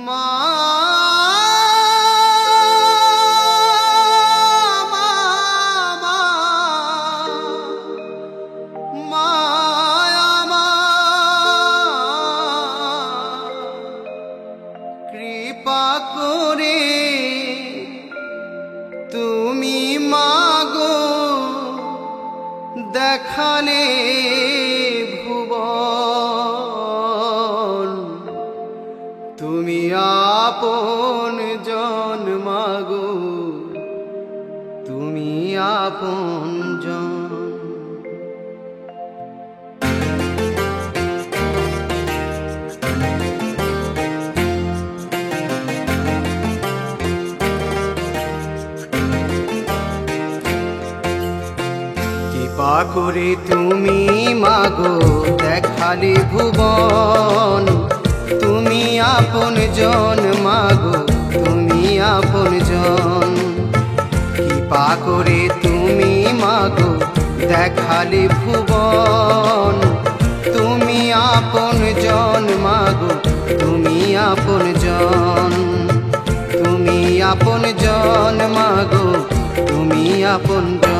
মা কৃপা করে তুমি মাগো দেখালে ভুবন, তুমি আপন জন মাগো, তুমি আপন জন। কৃপা করে তুমি মাগো দেখালে ভুবন, তুমি আপন জন মাগো, তুমি আপন জন। কৃপা করে তুমি মাগো দেখালে ভুবন, তুমি আপন জন মাগো, তুমি আপন জন। তুমি আপন জন মাগো, তুমি আপন জন।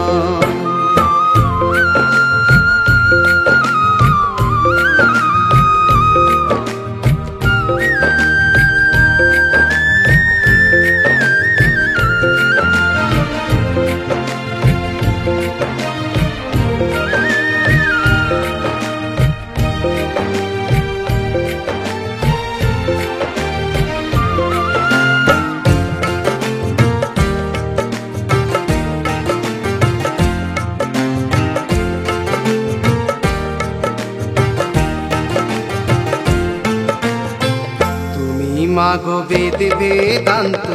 মাগো বেদ বেদান্ত,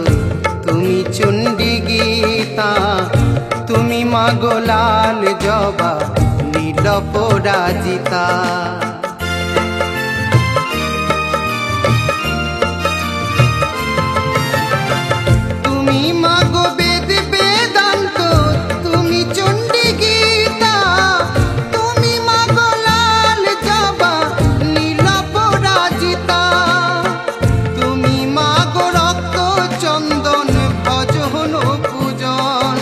তুমি চণ্ডী গীতা, তুমি মাগো লাল জবা নীল পরাজিতা। তুমি মাগো বেদ বেদান্ত, তুমি চণ্ডী গীতা, তুমি মাগো লাল জবা নীল পরাজিতা। চন্দন ভজন পূজন,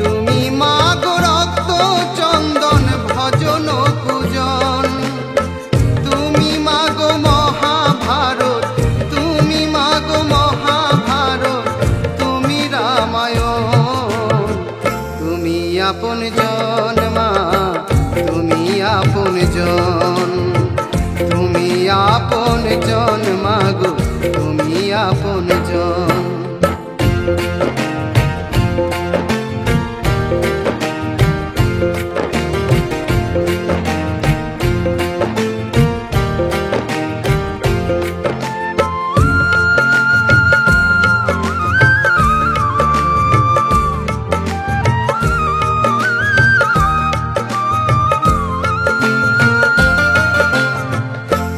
তুমি মাগো রক্ত চন্দন ভজন পূজন। তুমি মাগো মহাভারত, তুমি মাগো মহাভারত, তুমি রামায়ণ। তুমি আপন জন মা, তুমি আপন জন। তুমি আপন জন মাগো, তুমি আপন জন।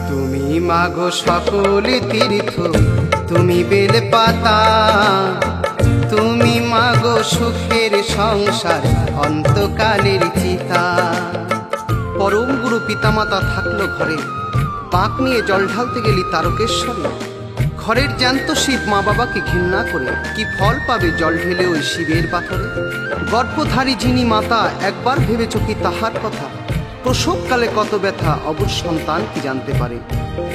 তুমি মাগো সকল তীর্থ, তুমি বেল পাতা, তুমি মাগো সুখের সংসার অন্তকালের চিতা। পরম গুরু পিতামাতা থাকলো ঘরে, বাঁক নিয়ে জল ঢালতে গেলি তারকেশ্বরে। ঘরের জ্যান্ত শিব মা বাবাকে ঘৃণা করে, কি ফল পাবে জল ঢেলে ওই শিবের পাথরে। গর্ভধারী যিনি মাতা, একবার ভেবেছ কি তাহার কথা? প্রসবকালে কত ব্যথা অবুঝ সন্তান কি জানতে পারে।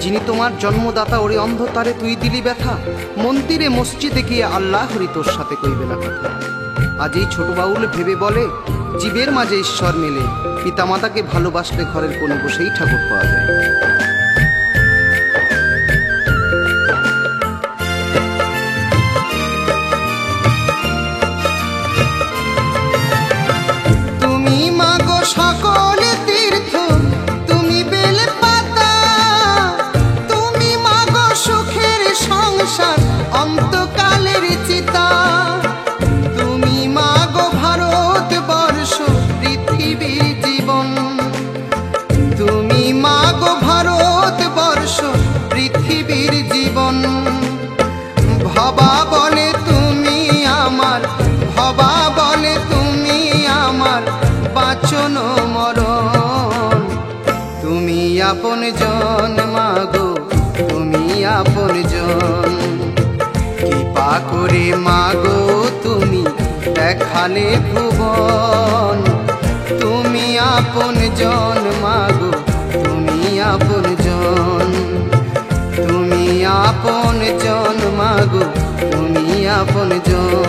যিনি তোমার জন্মদাতা, ওরে অন্ধতারে তুই দিলি ব্যথা। মন্দিরে মসজিদে গিয়ে আল্লাহ হরি তোর সাথে কইবে না কথা। আজ এই ছোট বাউল ভেবে বলে, জীবের মাঝে ঈশ্বর মেলে, পিতামাতাকে ভালোবাসলে ঘরের কোণে বসেই ঠাকুর পাওয়া যায়। তুমি মাগো সকল তীর্থ, তুমি বেল পাতা, তুমি মাগো সুখের সংসার অন্তকালের চিতা। তুমি মাগো ভারতবর্ষ পৃথিবীর জীবন, তুমি মাগো ভারতবর্ষ পৃথিবীর জীবন। ভবা বলে তুমি আমার, ভবা বলে তুমি আমার বাঁচন মরণ। তুমি আপন জন মাগো, তুমি আপন জন। জন। কৃপা করে মাগো তুমি দেখালে ভুবন, তুমি আপন জন মাগো, তুমি আপন জন, তুমি আপন জন মাগো, তুমি আপন জন।